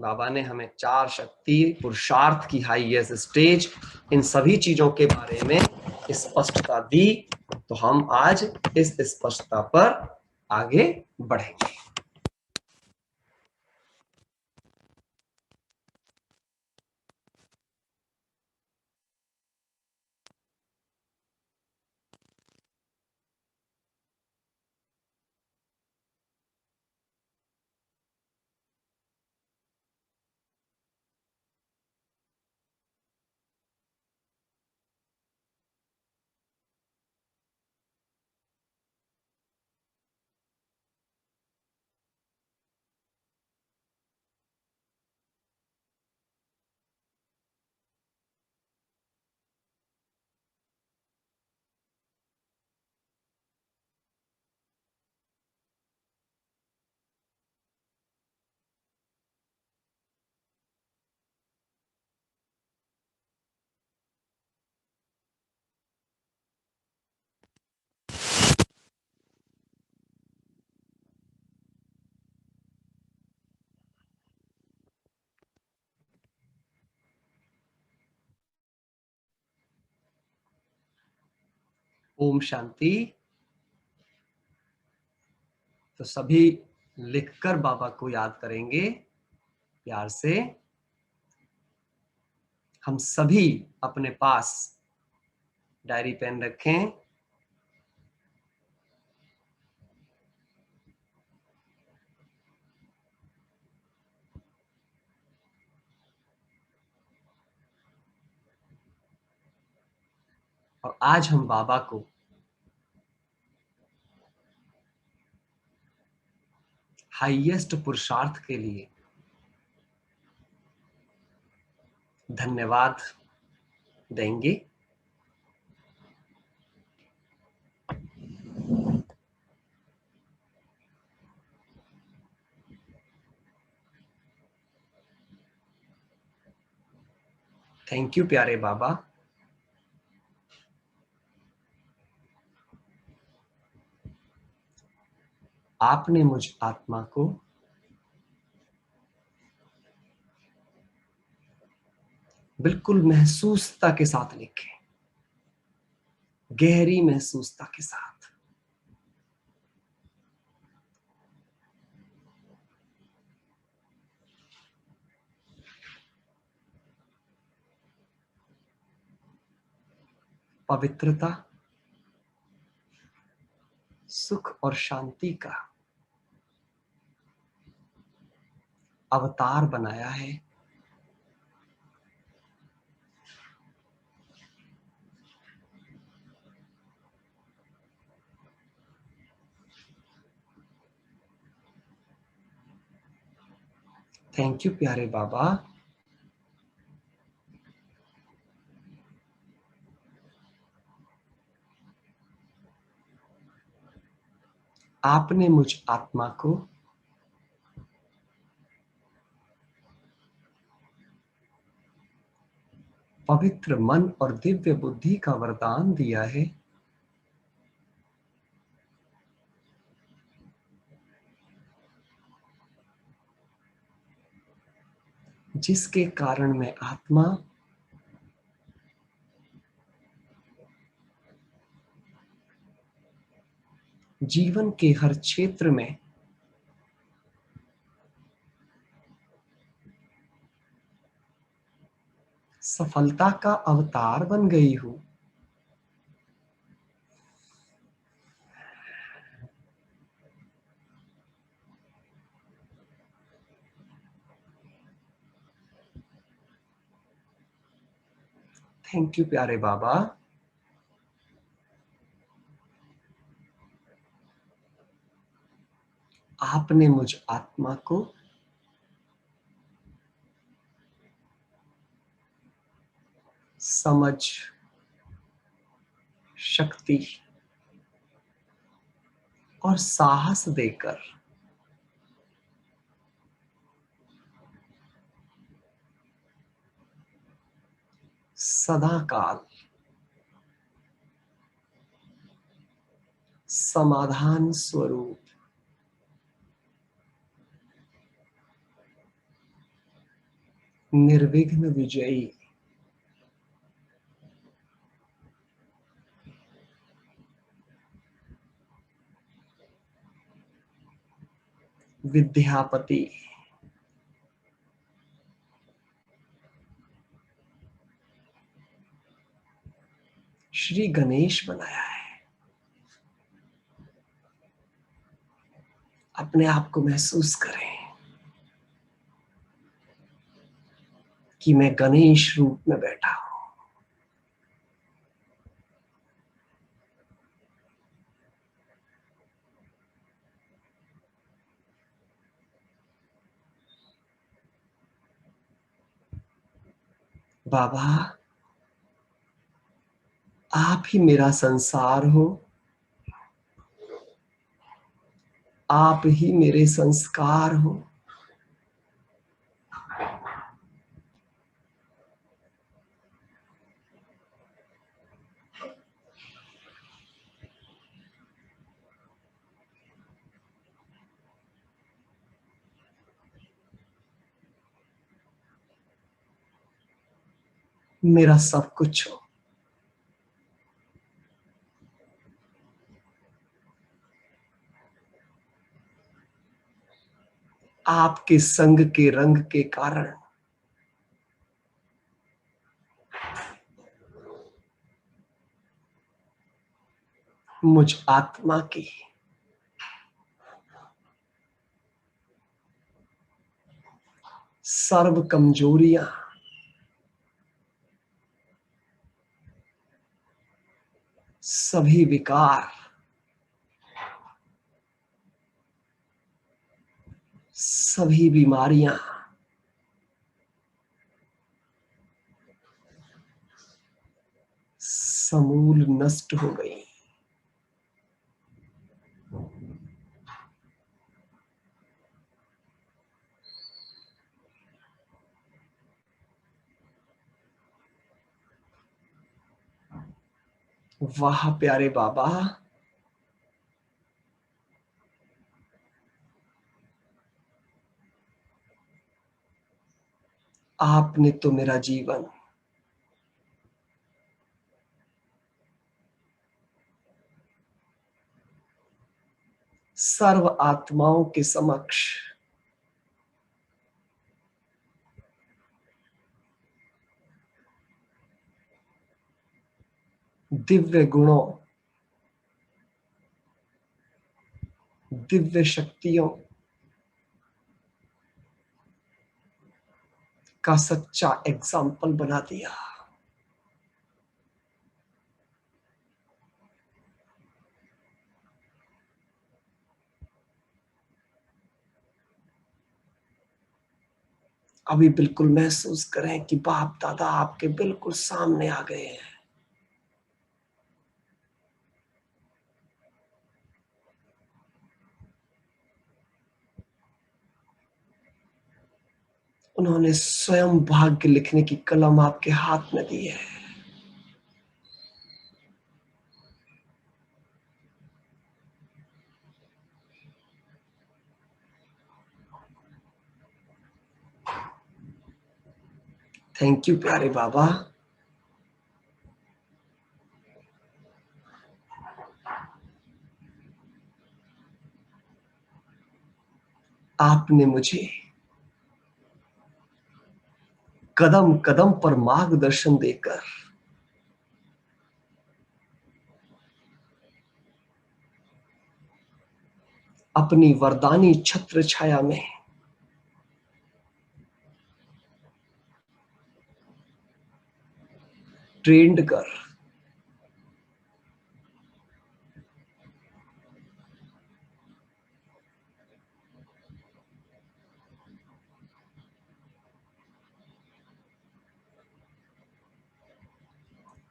बाबा ने हमें 4 शक्ति, पुरुषार्थ की हाईएस्ट स्टेज, इन सभी चीजों के बारे में स्पष्टता दी। तो हम आज इस स्पष्टता पर आगे बढ़ेंगे। ओम शांति। तो सभी लिखकर बाबा को याद करेंगे प्यार से। हम सभी अपने पास डायरी पेन रखें। और आज हम बाबा को हाईएस्ट पुरुषार्थ के लिए धन्यवाद देंगे। थैंक यू प्यारे बाबा। आपने मुझ आत्मा को बिल्कुल महसूसता के साथ लिखे, गहरी महसूसता के साथ। पवित्रता, सुख और शांति का अवतार बनाया है। थैंक यू प्यारे बाबा। आपने मुझ आत्मा को पवित्र मन और दिव्य बुद्धि का वरदान दिया है। जिसके कारण मैं आत्मा जीवन के हर क्षेत्र में सफलता का अवतार बन गई हूं। थैंक यू प्यारे बाबा। आपने मुझ आत्मा को समझ, शक्ति और साहस देकर सदा काल समाधान स्वरूप निर्विघ्न विजयी विद्यापति श्री गणेश बनाया है। अपने आप को महसूस करें कि मैं गणेश रूप में बैठा हूं। बाबा, आप ही मेरा संसार हो, आप ही मेरे संस्कार हो। मेरा सब कुछ हो। आपके संग के रंग के कारण मुझ आत्मा की सर्व कमजोरियां सभी विकार सभी बीमारियां समूल नष्ट हो गई। वाह प्यारे बाबा, आपने तो मेरा जीवन सर्व आत्माओं के समक्ष दिव्य गुणों, दिव्य शक्तियों का सच्चा एग्जाम्पल बना दिया। अभी बिल्कुल महसूस करें कि बाप दादा आपके बिल्कुल सामने आ गए हैं। उन्होंने स्वयं भाग्य लिखने की कलम आपके हाथ में दी है। थैंक यू प्यारे बाबा। आपने मुझे कदम कदम पर मार्गदर्शन देकर अपनी वरदानी छत्र छाया में ट्रेंड कर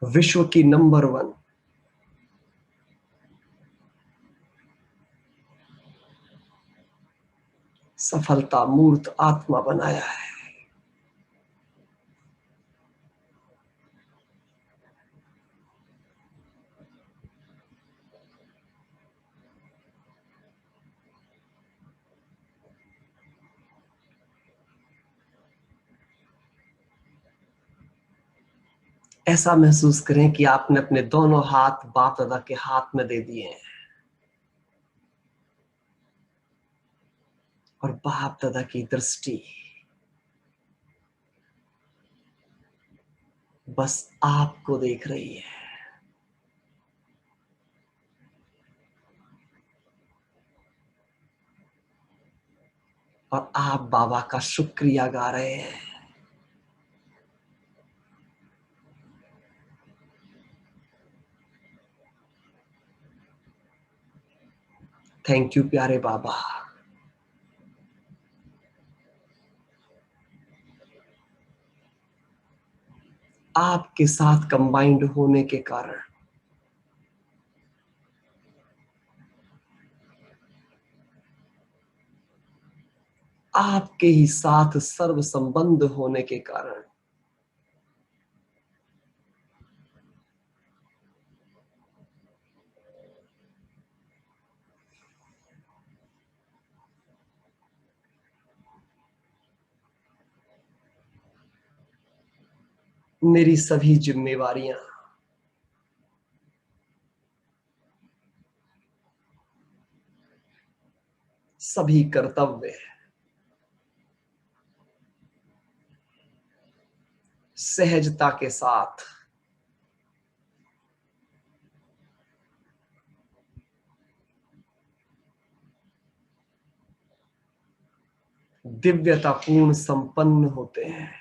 विश्व की नंबर 1 सफलता मूर्त आत्मा बनाया है। ऐसा महसूस करें कि आपने अपने दोनों हाथ बाप दादा के हाथ में दे दिए हैं और बाप दादा की दृष्टि बस आपको देख रही है और आप बाबा का शुक्रिया गा रहे हैं। थैंक यू प्यारे बाबा। आपके साथ कंबाइंड होने के कारण आपके ही साथ सर्व संबंध होने के कारण मेरी सभी जिम्मेवारियां, सभी कर्तव्य सहजता के साथ दिव्यतापूर्ण संपन्न होते हैं।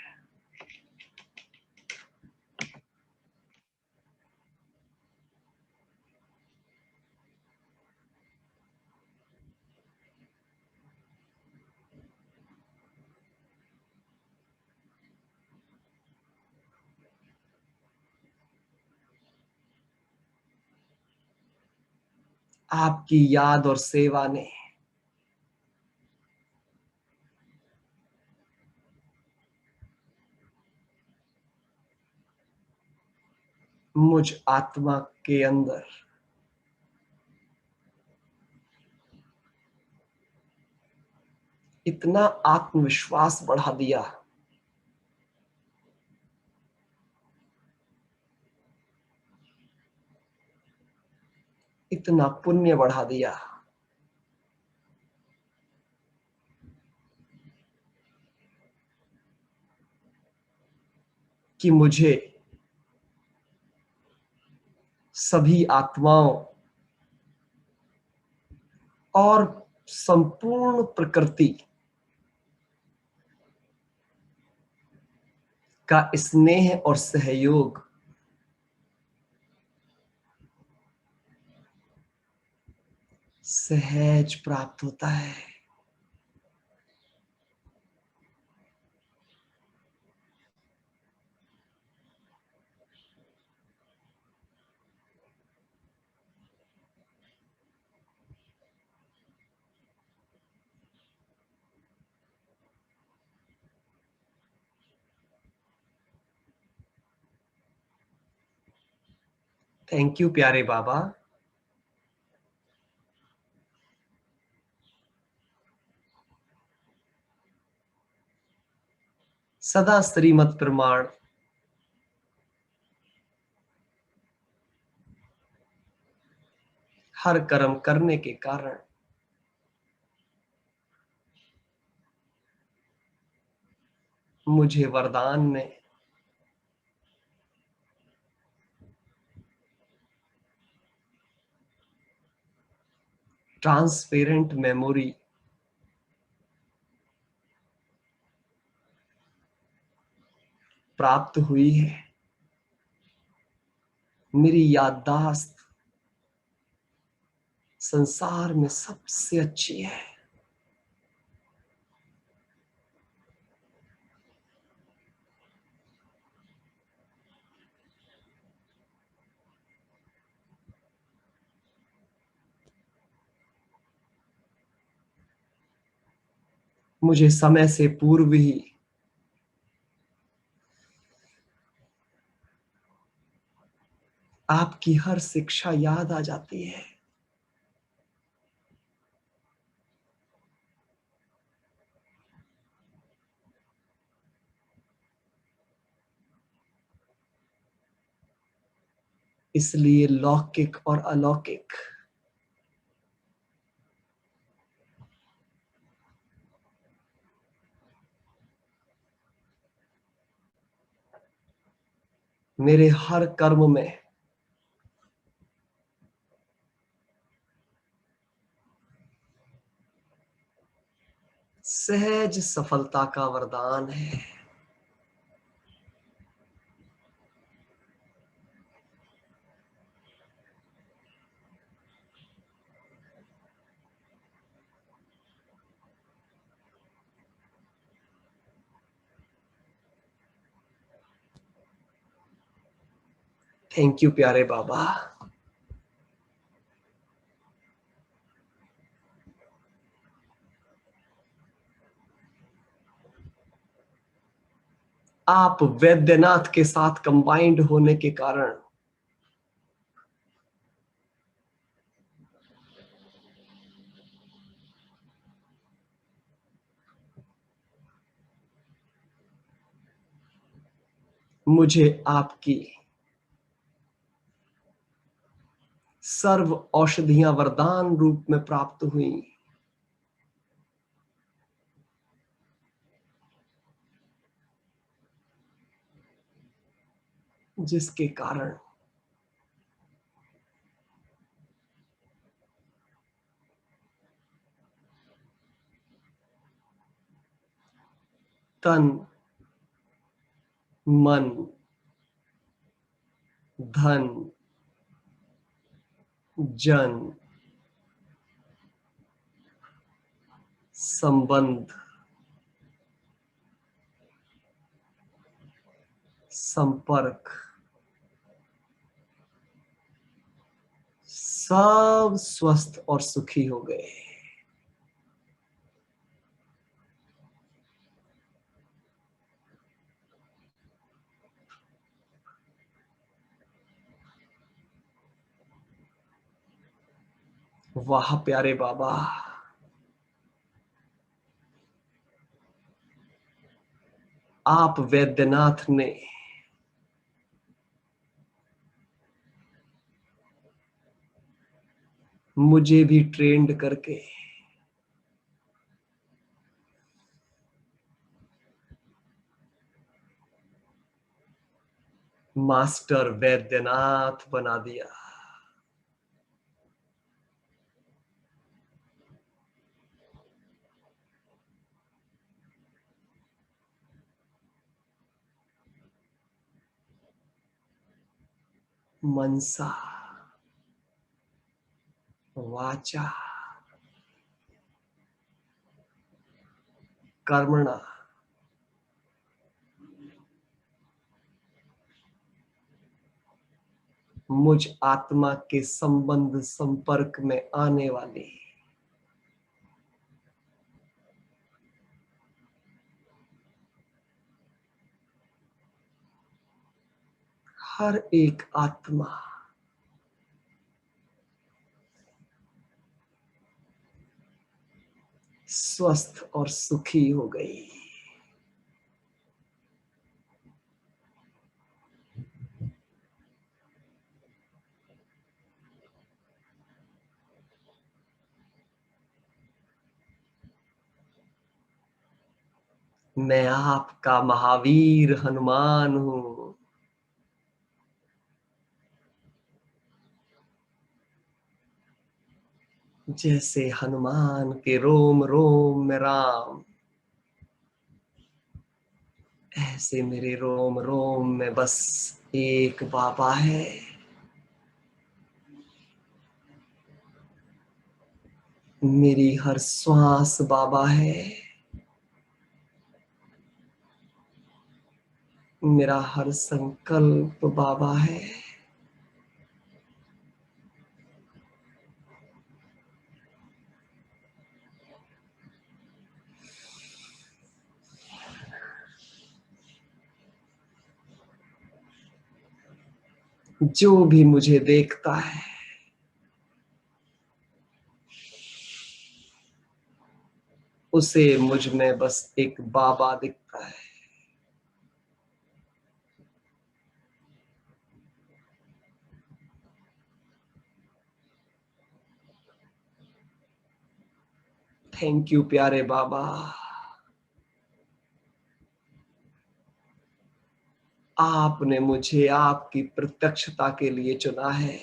आपकी याद और सेवा ने मुझ आत्मा के अंदर इतना आत्मविश्वास बढ़ा दिया, इतना पुण्य बढ़ा दिया कि मुझे सभी आत्माओं और संपूर्ण प्रकृति का स्नेह और सहयोग सहज प्राप्त होता है। थैंक यू प्यारे बाबा। सदा श्रीमत प्रमाण हर कर्म करने के कारण मुझे वरदान में ट्रांसपेरेंट मेमोरी प्राप्त हुई है। मेरी याददाश्त संसार में सबसे अच्छी है। मुझे समय से पूर्व ही आपकी हर शिक्षा याद आ जाती है। इसलिए लौकिक और अलौकिक मेरे हर कर्म में सहज सफलता का वरदान है। थैंक यू प्यारे बाबा। आप वैद्यनाथ के साथ कंबाइंड होने के कारण मुझे आपकी सर्व औषधियां वरदान रूप में प्राप्त हुई, जिसके कारण तन मन धन जन संबंध संपर्क सब स्वस्थ और सुखी हो गए। वाह प्यारे बाबा, आप वैद्यनाथ ने मुझे भी ट्रेंड करके मास्टर वैद्यनाथ बना दिया। मनसा वाचा कर्मणा मुझ आत्मा के संबंध संपर्क में आने वाले हर एक आत्मा स्वस्थ और सुखी हो गई। मैं आपका महावीर हनुमान हूं। जैसे हनुमान के रोम रोम में राम, ऐसे मेरे रोम रोम में बस एक बाबा है। मेरी हर श्वास बाबा है। मेरा हर संकल्प बाबा है। जो भी मुझे देखता है, उसे मुझ में बस एक बाबा दिखता है। थैंक यू प्यारे बाबा। आपने मुझे आपकी प्रत्यक्षता के लिए चुना है।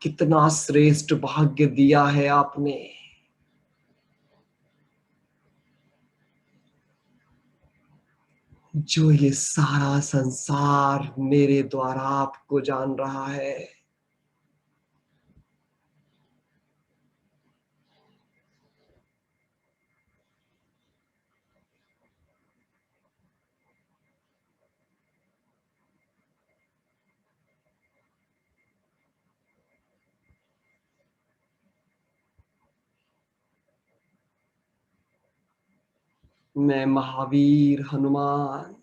कितना श्रेष्ठ भाग्य दिया है आपने। जो ये सारा संसार मेरे द्वारा आपको जान रहा है। मैं महावीर हनुमान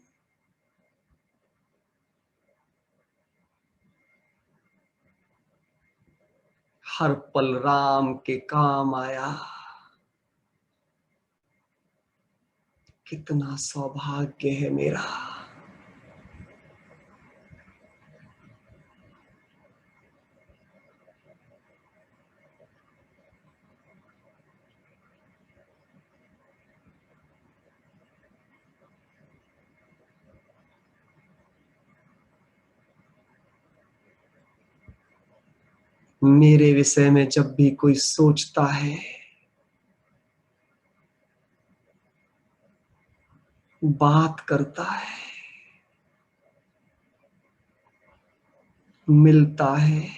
हर पल राम के काम आया। कितना सौभाग्य है मेरा। मेरे विषय में जब भी कोई सोचता है, बात करता है, मिलता है,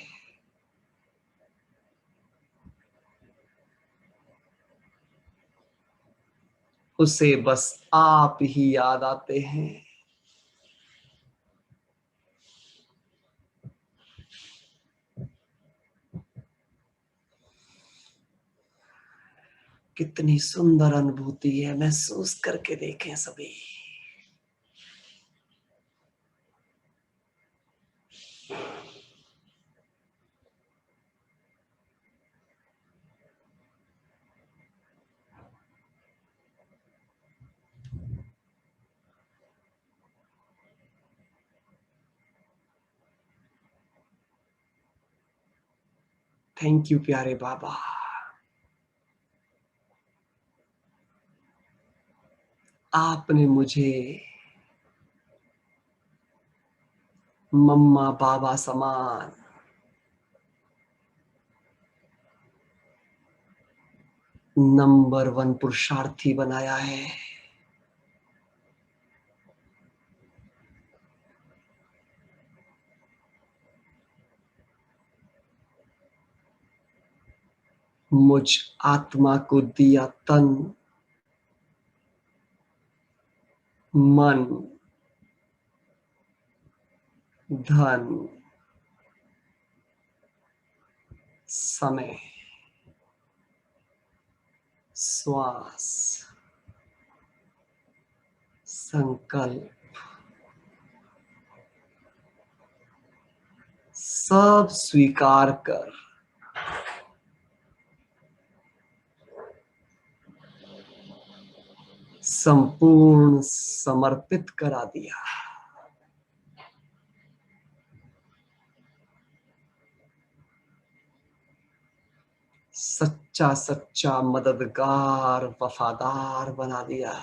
उसे बस आप ही याद आते हैं। कितनी सुंदर अनुभूति है, महसूस करके देखें सभी। थैंक यू प्यारे बाबा। आपने मुझे मम्मा बाबा समान नंबर 1 पुरुषार्थी बनाया है। मुझ आत्मा को दिया तन, मन, धन, समय, श्वास, संकल्प, सब स्वीकार कर संपूर्ण समर्पित करा दिया। सच्चा सच्चा मददगार वफादार बना दिया।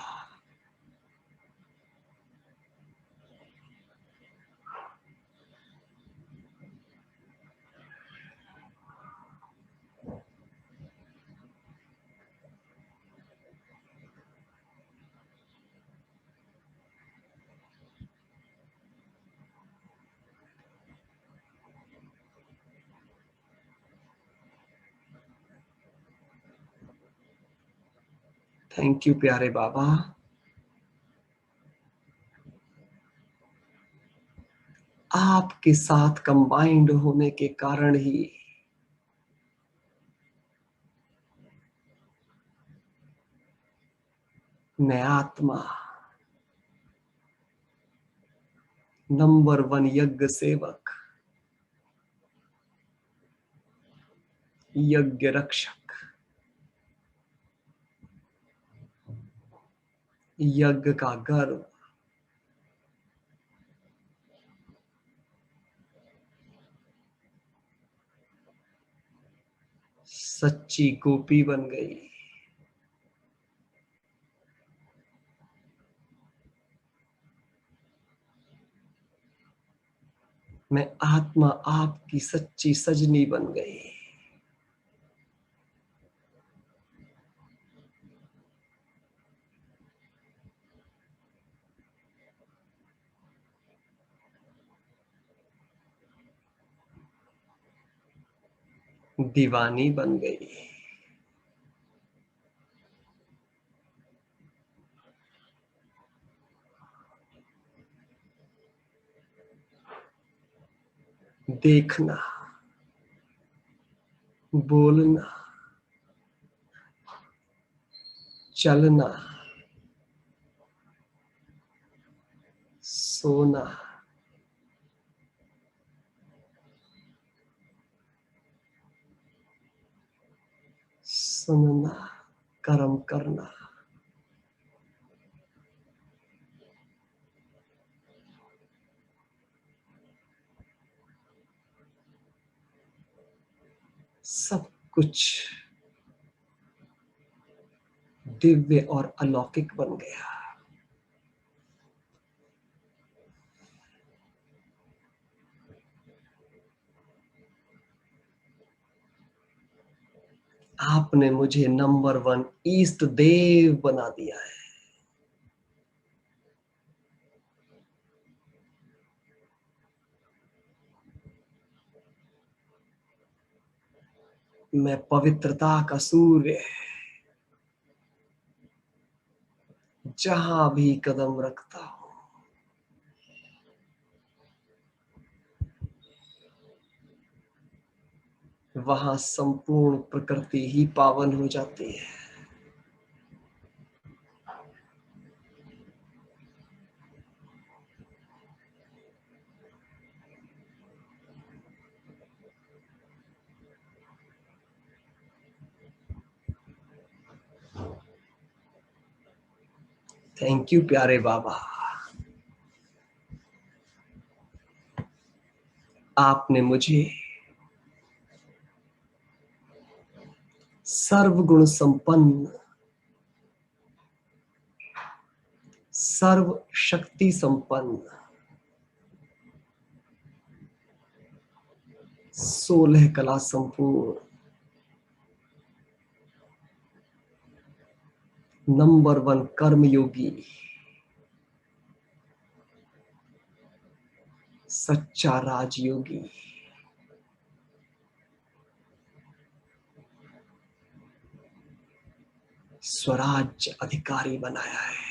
थैंक यू प्यारे बाबा। आपके साथ कंबाइंड होने के कारण ही मैं आत्मा नंबर 1 यज्ञ सेवक, यज्ञ रक्षक, यज्ञ का गर्व, सच्ची गोपी बन गई। मैं आत्मा आपकी सच्ची सजनी बन गई। दीवानी बन गई। देखना, बोलना, चलना, सोना, सुनना, कर्म करना, सब कुछ दिव्य और अलौकिक बन गया। आपने मुझे नंबर 1 ईस्ट देव बना दिया है। मैं पवित्रता का सूर्य, जहां भी कदम रखता हूं वहां संपूर्ण प्रकृति ही पावन हो जाती है। थैंक यू प्यारे बाबा। आपने मुझे सर्वगुण संपन्न, सर्व शक्ति संपन्न, 16 कला संपूर्ण, नंबर 1 कर्मयोगी, सच्चा राजयोगी, स्वराज्य अधिकारी बनाया है।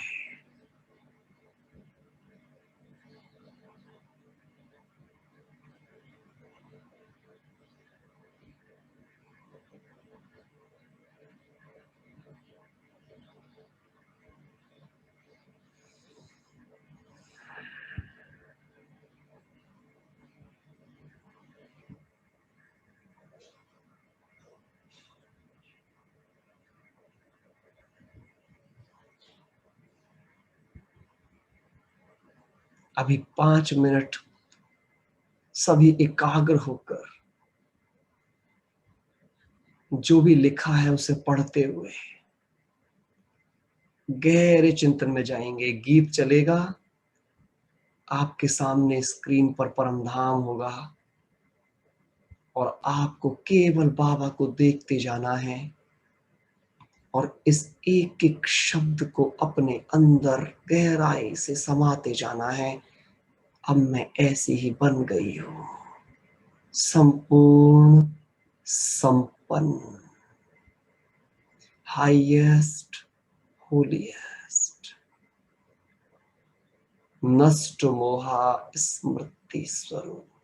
अभी 5 मिनट सभी एकाग्र होकर जो भी लिखा है उसे पढ़ते हुए गहरे चिंतन में जाएंगे। गीत चलेगा, आपके सामने स्क्रीन पर परम धाम होगा और आपको केवल बाबा को देखते जाना है और इस एक एक शब्द को अपने अंदर गहराई से समाते जाना है। अब मैं ऐसी ही बन गई हूं, संपूर्ण, संपन्न, हाईएस्ट, होलीएस्ट, नष्ट मोहा स्मृति स्वरूप।